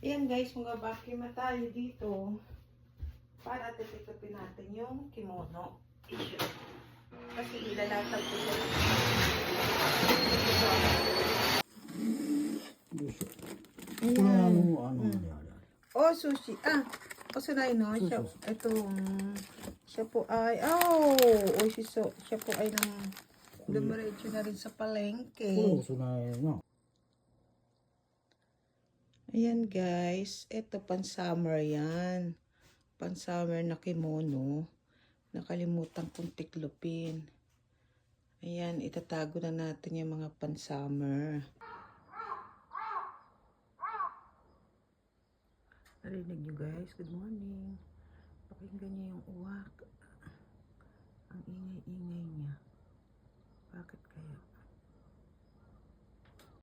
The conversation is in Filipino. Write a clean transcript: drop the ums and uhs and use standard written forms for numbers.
Ayan guys, mag-vacuum na tayo dito para titikapin natin yung kimono issue. Kasi ilalatag ko siya. Ayan. Oh, sushi. O sanay no? Siya po ay, siya po ay dumiretso na rin sa palengke. Ayan guys, ito pan-summer yan. Pan-summer na kimono. Nakalimutan kong tiklopin. Ayan, itatago na natin yung mga pan-summer. Narinig nyo guys, good morning. Pakinggan nyo yung uwak. Ang ingay-ingay niya. Bakit kaya?